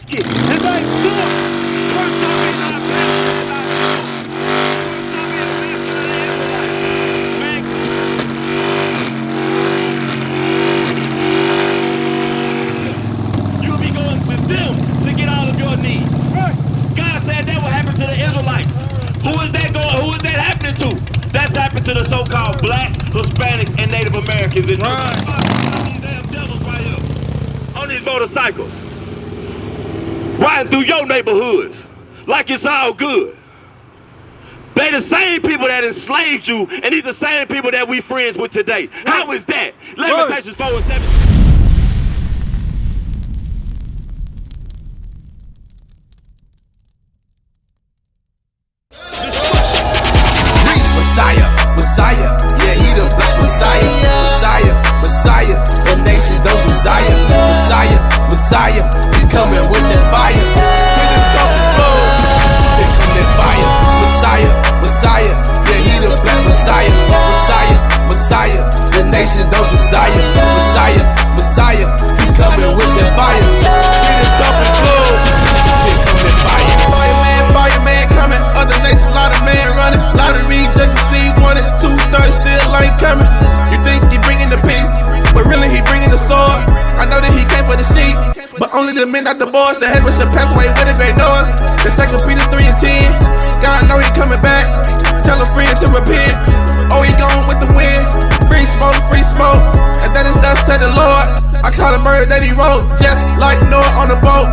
basket, and thy sword. Curse shall be thy basket, and thy sword. Curse shall be the basket of the Israelites. You'll be going to them to get all of your needs. Right. God said that will happen to the Israelites. Who is that going? Who is that happening to? That's happened to the so-called blacks, Hispanics, and Native Americans. And these damn devils right here on these motorcycles, riding through your neighborhoods like it's all good. They the same people that enslaved you, and these the same people that we friends with today. How is that? Lamentations 4 and 7. Messiah, yeah, he the black Messiah, Messiah, the nations don't desire. Messiah, he's coming with that fire. When the trumpet blow, here come that fire. Messiah, yeah, he the black Messiah, the nations don't desire. Messiah, he's coming with that fire. When the trumpet blow, here come that fire. Fireman coming, other nations, lot of man running, lottery just to see one and 2/3 still ain't coming. You think he bringing the peace, but really he bringing the sword. I know that he came for the sheep, but only the men, not the boys. The head should pass away with a great noise. The 2 Peter 3 and 10, God know he coming back. Tell a friend to repent. Oh, he gone with the wind. Free smoke, and that is thus said the Lord. I caught a murder that he wrote, just like Noah on the boat.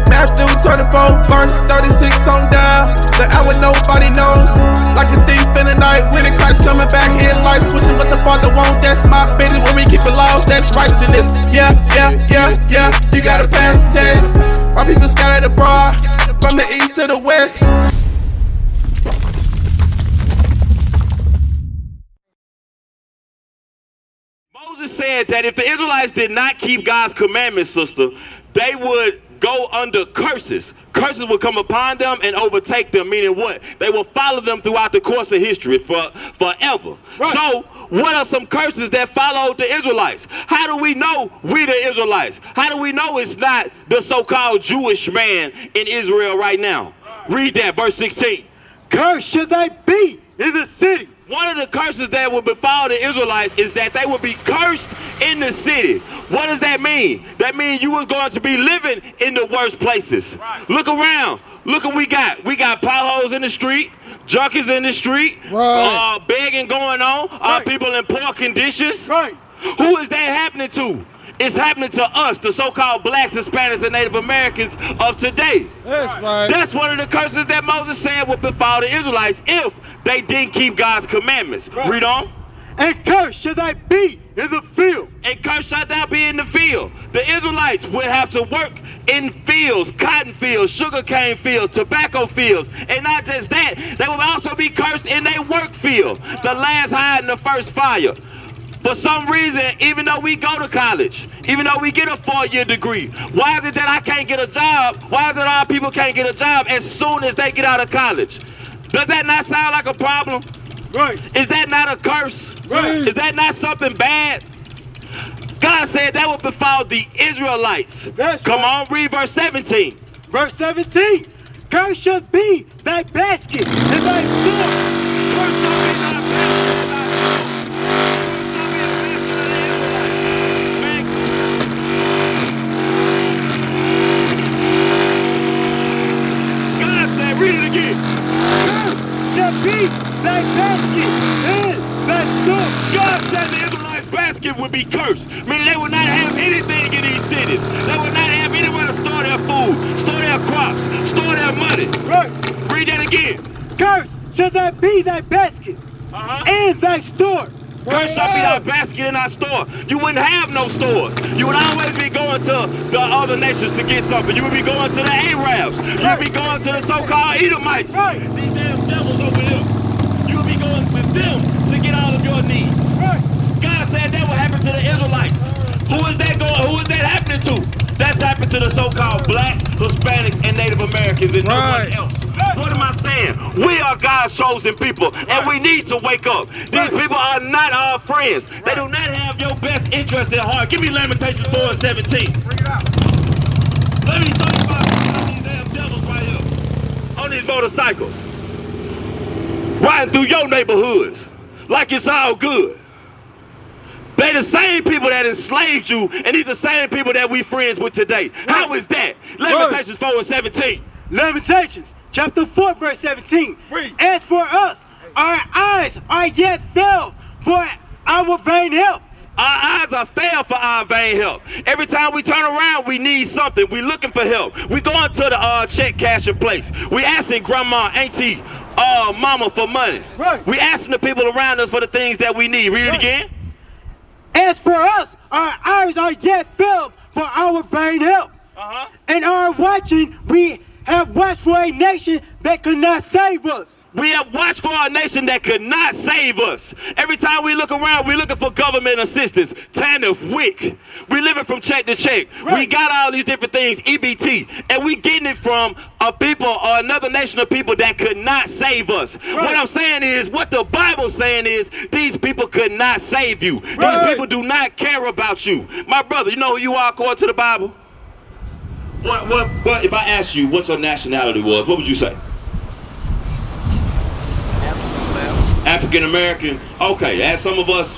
Matthew 24, verse 36 on down. The hour nobody knows, like a thief in the night. When the Christ coming back here, life switching what the Father want. That's my business. When we keep the laws, that's righteousness. Yeah. You gotta pass the test. My people scattered abroad, from the east to the west. Moses said that if the Israelites did not keep God's commandments, sister, they would go under curses. Curses will come upon them and overtake them, meaning what? They will follow them throughout the course of history forever. Right. So, what are some curses that followed the Israelites? How do we know we the Israelites? How do we know it's not the so-called Jewish man in Israel right now? Read that, verse 16. Cursed should they be in the city. One of the curses that will befall the Israelites is that they will be cursed in the city. What does that mean? That means you was going to be living in the worst places. Right. Look around. Look what we got. We got potholes in the street, junkies in the street, right. Begging going on, right. People in poor conditions. Right. Who is that happening to? It's happening to us, the so-called blacks, Hispanics, and Native Americans of today. That's right. That's one of the curses that Moses said would befall the Israelites if they didn't keep God's commandments. Right. Read on. And cursed shall they be in the field. And cursed shall thou be in the field. The Israelites would have to work in fields, cotton fields, sugarcane fields, tobacco fields. And not just that, they would also be cursed in their work field. The last hide and the first fire. For some reason, even though we go to college, even though we get a 4-year degree, why is it that I can't get a job? Why is it all people can't get a job as soon as they get out of college? Does that not sound like a problem? Right. Is that not a curse? Right. Is that not something bad? God said that would befall the Israelites. That's Come right. on, read verse 17. Verse 17. Curse shall be thy basket and thy sword. Curse shall be thy basket and thy sword. God said, read it again. Curse shall be thy basket and thy sword. God said the Israelites' basket would be cursed, meaning they would not have anything in these cities. They would not have anywhere to store their food, store their crops, store their money. Right. Read that again. Cursed shall that be thy basket and thy store. Cursed shall be thy basket and thy store. You wouldn't have no stores. You would always be going to the other nations to get something. You would be going to the Arabs. You would be going to the so-called Edomites. Right. These damn devils over here. You would be going to them to get all of your needs. Right. God said that will happen to the Israelites. Who is that going? Who is that happening to? That's happened to the so-called blacks, Hispanics, and Native Americans, and no one else. What am I saying? We are God's chosen people, and we need to wake up. These people are not our friends. They do not have your best interest at heart. Give me Lamentations 4 and 17. Bring it out. Let me talk about motorcycles, riding through your neighborhoods like it's all good. They the same people that enslaved you, and these the same people that we friends with today. How is that? Lamentations 4:17. Lamentations chapter 4 verse 17. As for us, our eyes are yet filled for our vain help. Our eyes are failed for our vain help. Every time we turn around, we need something. We looking for help. We going to the check cashing place. We asking grandma, auntie, mama for money. Right. We asking the people around us for the things that we need. Read it again. As for us, our eyes are yet filled for our vain help. And our watching, we have watched for a nation that could not save us. We have watched for a nation that could not save us. Every time we look around, we're looking for government assistance. TANF, WIC. We living from check to check. Right. We got all these different things, EBT. And we getting it from a people or another nation of people that could not save us. Right. What I'm saying is, what the Bible's saying is, these people could not save you. Right. These people do not care about you. My brother, you know who you are according to the Bible? What if I asked you what your nationality was, what would you say? African American. Okay, as some of us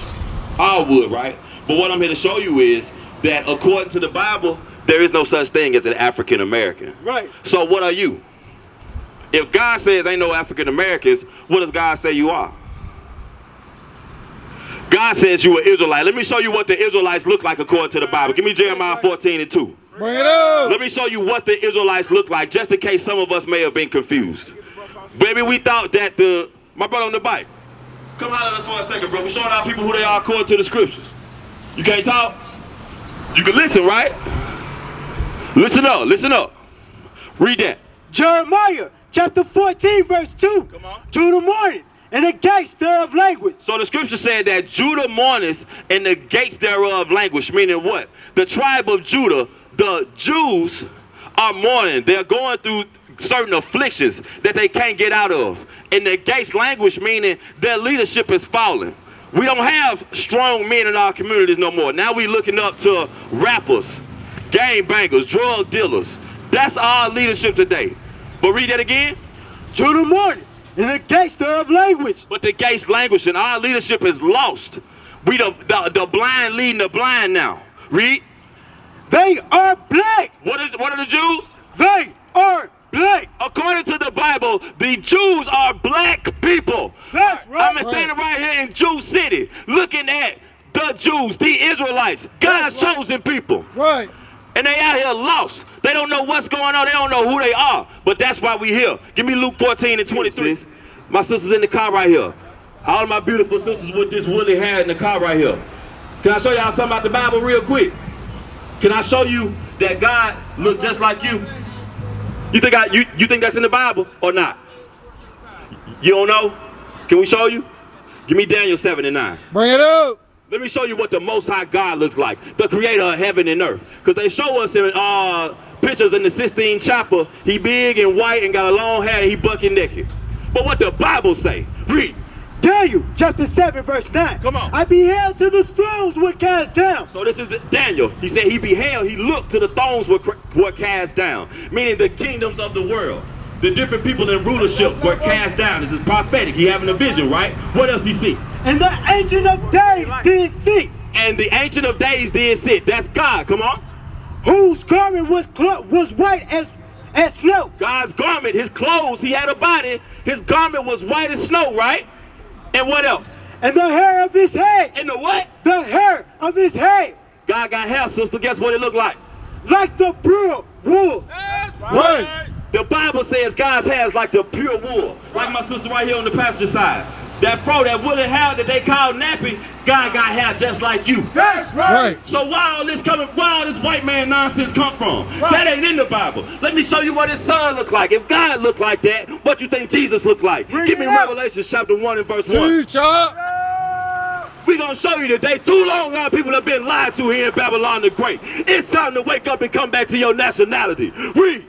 all would, right? But what I'm here to show you is that according to the Bible, there is no such thing as an African American. Right. So what are you? If God says ain't no African Americans, what does God say you are? God says you are Israelite. Let me show you what the Israelites look like according to the Bible. Give me Jeremiah 14:2. Bring it up. Let me show you what the Israelites look like, just in case some of us may have been confused. Maybe we thought that my brother on the bike. Come out of us for a second, bro. We're showing our people who they are according to the scriptures. You can't talk? You can listen, right? Listen up, listen up. Read that. Jeremiah chapter 14 verse 2. Come on. Judah mourneth, and the gates thereof language. So the scripture said that Judah mourneth and the gates thereof languish, meaning what? The tribe of Judah, the Jews are mourning. They're going through certain afflictions that they can't get out of. And the gates languish, meaning their leadership is falling. We don't have strong men in our communities no more. Now we looking up to rappers, gang bangers, drug dealers. That's our leadership today. But read that again. Judah mourneth, and the gates thereof language. But the gates languish, and our leadership is lost. We the blind leading the blind now. Read. They are black. What are the Jews? They are black. According to the Bible, the Jews are black people. That's right. I'm standing right here in Jew City, looking at the Jews, the Israelites, God's chosen people. Right. And they out here lost. They don't know what's going on. They don't know who they are. But that's why we here. Give me Luke 14:23. My sister's in the car right here. All of my beautiful sisters with this woolly hair in the car right here. Can I show y'all something about the Bible real quick? Can I show you that God looked just like you? You think that's in the Bible or not? You don't know? Can we show you? Give me Daniel 7:9. Bring it up. Let me show you what the Most High God looks like, the creator of heaven and earth. Because they show us in pictures in the Sistine Chapel, he big and white and got a long hair and he bucket naked. But what the Bible say? Read. Daniel chapter 7 verse 9. Come on. I beheld till the thrones were cast down. So this is Daniel. He said he beheld, he looked to the thrones were cast down. Meaning the kingdoms of the world. The different people in rulership were cast down. This is prophetic. He having a vision, right? What else he see? And the Ancient of Days did sit. And the Ancient of Days did sit. That's God. Come on. Whose garment was white as snow. God's garment, his clothes, he had a body. His garment was white as snow, right? And what else? And the hair of his head. And the what? The hair of his head. God got hair, sister. Guess what it looked like? Like the pure wool. That's right. The Bible says God's hair is like the pure wool. Like my sister right here on the passenger side. That fro, that woolly hair that they call nappy, God got hair just like you. That's right. So why all this white man nonsense come from? Right. That ain't in the Bible. Let me show you what his son looked like. If God looked like that, what you think Jesus looked like? Give me Revelation chapter 1 and verse 1. We're going to show you today. Too long, a lot of people have been lied to here in Babylon the Great. It's time to wake up and come back to your nationality. Read.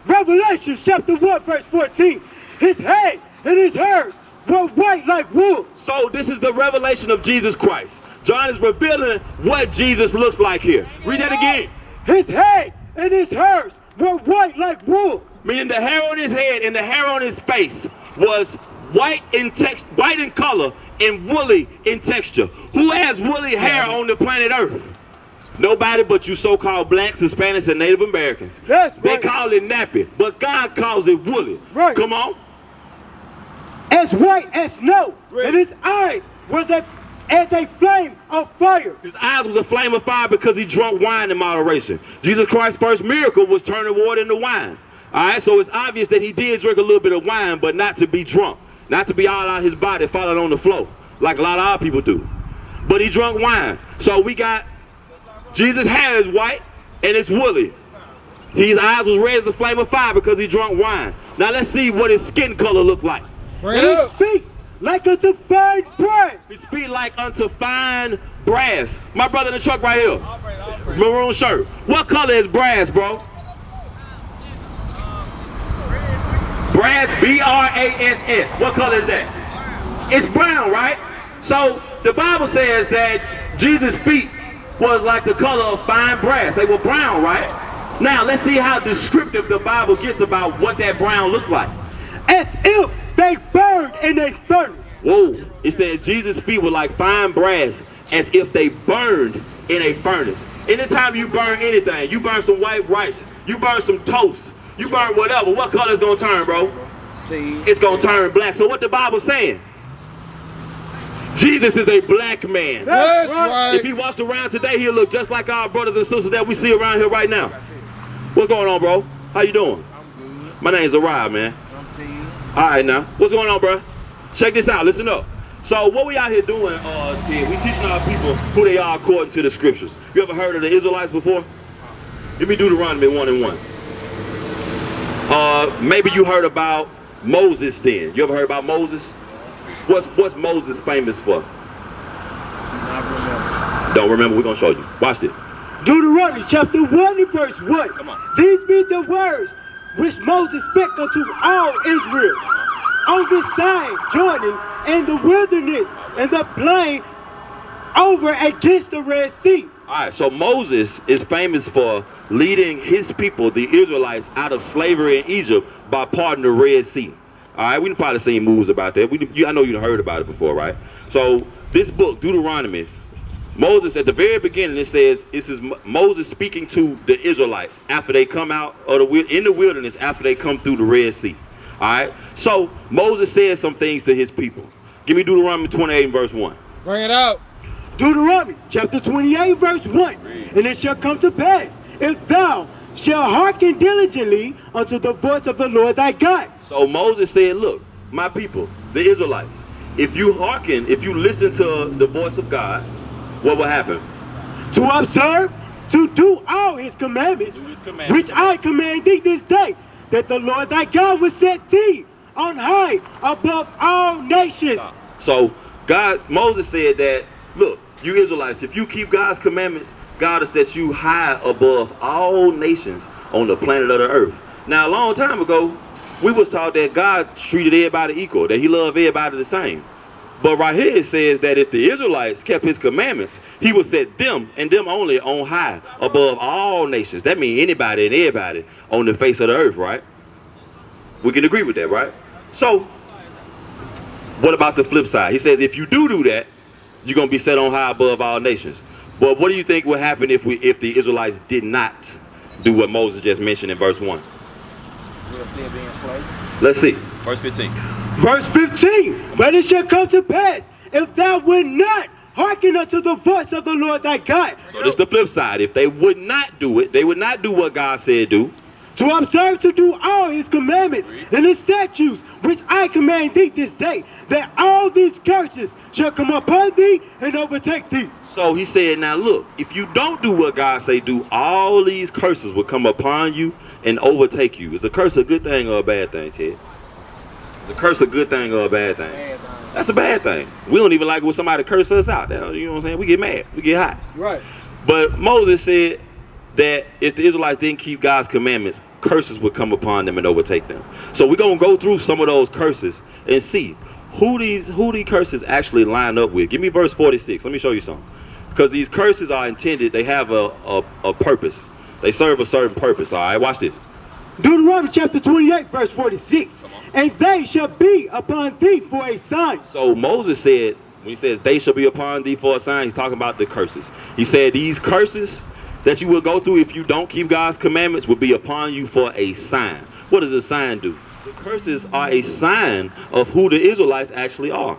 Revelation chapter 1 verse 14. His head and his hair were white like wool. So this is the revelation of Jesus Christ. John is revealing what Jesus looks like here. Read that again. His head and his hairs were white like wool. Meaning the hair on his head and the hair on his face was white in color and woolly in texture. Who has woolly hair on the planet Earth? Nobody but you so-called blacks, Hispanics, and Native Americans. That's They right. call it nappy, but God calls it woolly. Right. Come on. As white as snow, Right. and his eyes was as a flame of fire. His eyes was a flame of fire because he drank wine in moderation. Jesus Christ's first miracle was turning water into wine. All right, so it's obvious that he did drink a little bit of wine, but not to be drunk, not to be all out his body falling on the floor, like a lot of our people do. But he drank wine. So we got Jesus' hair is white and it's woolly. His eyes was red as a flame of fire because he drank wine. Now let's see what his skin color looked like. And his feet like unto fine brass. His feet like unto fine brass. My brother in the truck right here, maroon shirt. What color is brass, bro? Brass, B-R-A-S-S. What color is that? It's brown, right? So the Bible says that Jesus' feet was like the color of fine brass. They were brown, right? Now let's see how descriptive the Bible gets about what that brown looked like. As if they burned in a furnace. Whoa, it says Jesus' feet were like fine brass, as if they burned in a furnace. Anytime you burn anything, you burn some white rice, you burn some toast, you burn whatever, what color is gonna turn, bro? It's gonna turn black. So what the Bible's saying? Jesus is a black man. That's right. If he walked around today, he'll look just like our brothers and sisters that we see around here right now. What's going on, bro? How you doing? I'm good. My name's Ariah, man. I'm T. All right, now. What's going on, bro? Check this out. Listen up. So what we out here doing, Ted, we teaching our people who they are according to the scriptures. You ever heard of the Israelites before? Let me Deuteronomy 1:1. Maybe you heard about Moses then. You ever heard about Moses? What's Moses famous for? Don't remember. We're going to show you. Watch this. Deuteronomy chapter 1 and verse 1. Come on. These be the words which Moses spake unto all Israel on this side Jordan in the wilderness and the plain over against the Red Sea. All right, so Moses is famous for leading his people, the Israelites, out of slavery in Egypt by parting the Red Sea. All right, we've probably seen movies about that. I know you've heard about it before, right? So this book, Deuteronomy, Moses, at the very beginning, it says this is Moses speaking to the Israelites after they come out of in the wilderness, after they come through the Red Sea. All right, so Moses says some things to his people. Give me Deuteronomy 28 and verse 1. Bring it out. Deuteronomy chapter 28 verse 1. And it shall come to pass, if thou shalt hearken diligently unto the voice of the Lord thy God. So Moses said, look, my people, the Israelites, if you hearken, if you listen to the voice of God, what will happen? To observe, to do all his commandments, which I command thee this day, that the Lord thy God will set thee on high above all nations. So Moses said that, look, you Israelites, if you keep God's commandments, God will set you high above all nations on the planet of the earth. Now, a long time ago, we was taught that God treated everybody equal, that he loved everybody the same. But right here it says that if the Israelites kept his commandments, he would set them and them only on high above all nations. That means anybody and everybody on the face of the earth, right? We can agree with that, right? So, what about the flip side? He says if you do that, you're going to be set on high above all nations. But what do you think would happen if the Israelites did not do what Moses just mentioned in verse 1? We'll still be enslaved. Let's see. Verse 15. Verse 15. But it shall come to pass, if thou wilt not hearken unto the voice of the Lord thy God. So this is the flip side. If they would not do it, they would not do what God said do. To observe to do all his commandments and his statutes, which I command thee this day, that all these curses shall come upon thee and overtake thee. So he said, now look, if you don't do what God say do, all these curses will come upon you and overtake you. Is a curse a good thing or a bad thing, Ted? Is a curse a good thing or a bad thing? Bad thing. That's a bad thing. We don't even like when somebody curses us out. You know what I'm saying? We get mad. We get hot. Right. But Moses said that if the Israelites didn't keep God's commandments, curses would come upon them and overtake them. So we're going to go through some of those curses and see who these curses actually line up with. Give me verse 46. Let me show you something. Because these curses are intended, they have a purpose. They serve a certain purpose. All right, watch this. Deuteronomy chapter 28, verse 46. And they shall be upon thee for a sign. So Moses said, when he says they shall be upon thee for a sign, he's talking about the curses. He said these curses that you will go through if you don't keep God's commandments will be upon you for a sign. What does a sign do? The curses are a sign of who the Israelites actually are.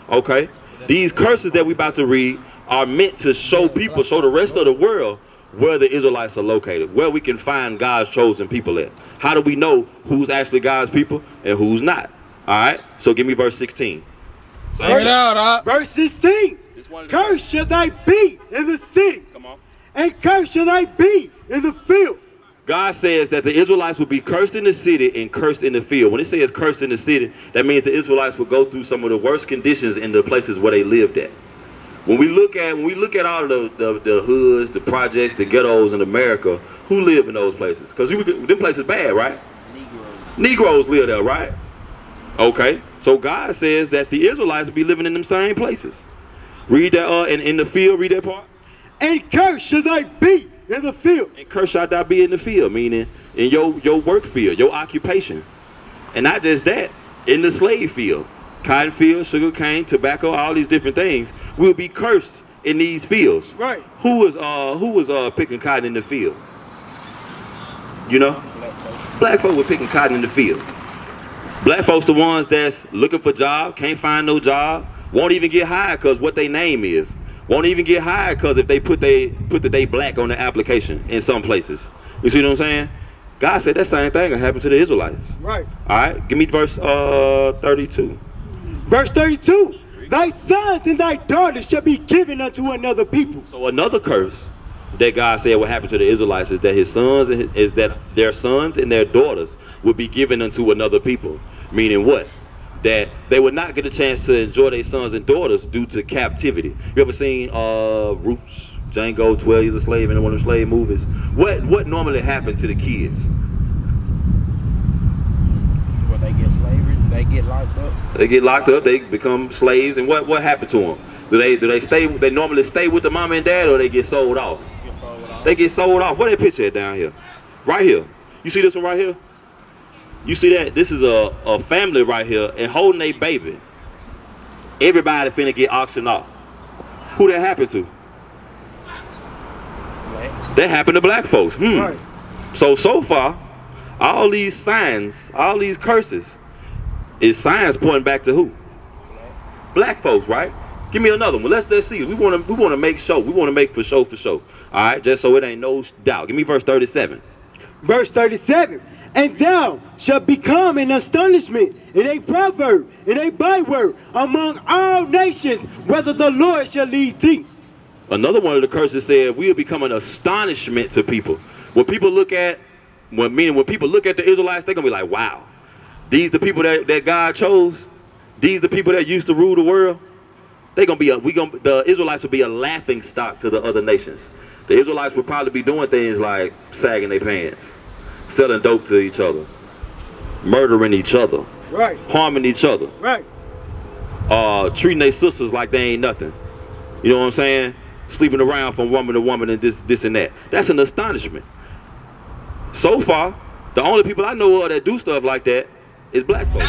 Okay? These curses that we're about to read are meant to show people, show the rest of the world where the Israelites are located, where we can find God's chosen people at. How do we know who's actually God's people and who's not? All right? So give me verse 16. Bring it out, Verse 16. Cursed shall they be in the city. Come on. And cursed shall they be in the field. God says that the Israelites will be cursed in the city and cursed in the field. When it says cursed in the city, that means the Israelites will go through some of the worst conditions in the places where they lived at. When we look at all of the hoods, the projects, the ghettos in America, who live in those places? Because them places bad, right? Negroes live there, right? Okay. So God says that the Israelites will be living in them same places. Read that in the field, read that part. And cursed shall they be in the field. And cursed shall thou be in the field, meaning in your work field, your occupation. And not just that, in the slave field. Cotton field, sugar cane, tobacco, all these different things will be cursed in these fields. Right. Who was picking cotton in the field? You know? Black folks were picking cotton in the field. Black folks the ones that's looking for job, can't find no job, won't even get hired because what their name is. Won't even get hired because if they put that they black on the application in some places. You see what I'm saying? God said that same thing will happen to the Israelites. Right. All right, give me verse 32. Verse 32. Thy sons and thy daughters shall be given unto another people. So another curse that God said will happen to the Israelites is that their sons and their daughters will be given unto another people. Meaning what? That they would not get a chance to enjoy their sons and daughters due to captivity. You ever seen Roots, Django, 12 Years a Slave, in one of the slave movies? What normally happened to the kids? When they get slavery, they get locked up. They get locked up, they become slaves, and what happened to them? Do they stay? They normally stay with the mom and dad, or they get sold off? They get sold off. Where that picture at down here? Right here. You see this one right here? You see that? This is a family right here and holding a baby. Everybody finna get auctioned off. Who that happened to? Black. That happened to black folks. Right. So far, all these signs, all these curses, is signs pointing back to who? Black folks, right? Give me another one. Let's see. We want to make sure. We want to make for sure. All right, just so it ain't no doubt. Give me verse 37. Verse 37. And thou shalt become an astonishment and a proverb and a byword among all nations, whether the Lord shall lead thee. Another one of the curses said we'll become an astonishment to people. When people look at the Israelites, they're gonna be like, wow, these the people that God chose. These the people that used to rule the world. The Israelites will be a laughing stock to the other nations. The Israelites would probably be doing things like sagging their pants, selling dope to each other, murdering each other, Right. harming each other, Right. treating their sisters like they ain't nothing. You know what I'm saying? Sleeping around from woman to woman and this and that. That's an astonishment. So far, the only people I know of that do stuff like that is black folks.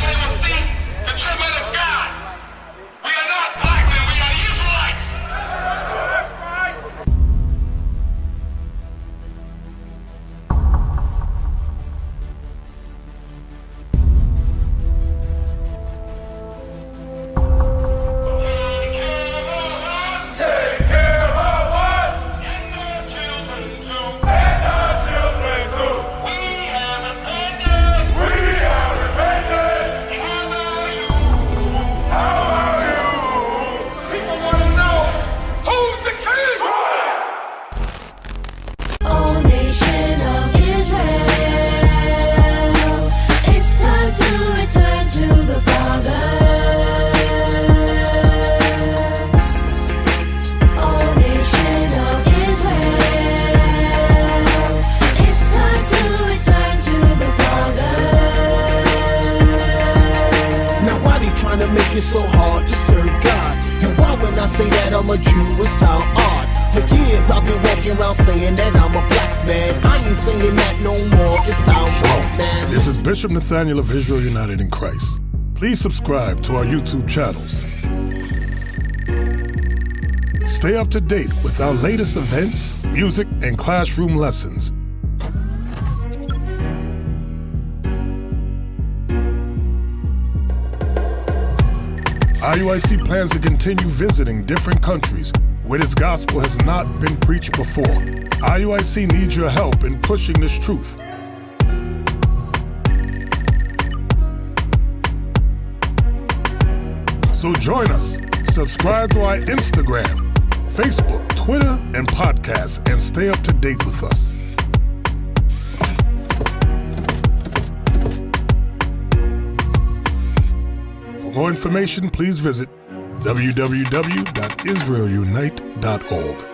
It's so hard to serve God. And why when I say that I'm a Jew, it sound odd. For years I've been walking around saying that I'm a black man. I ain't saying that no more, it sounds wrong, man. This is Bishop Nathaniel of Israel United in Christ. Please subscribe to our YouTube channels. Stay up to date with our latest events, music, and classroom lessons. IUIC plans to continue visiting different countries where this gospel has not been preached before. IUIC needs your help in pushing this truth. So join us. Subscribe to our Instagram, Facebook, Twitter, and podcasts, and stay up to date with us. For more information, please visit www.israelunite.org.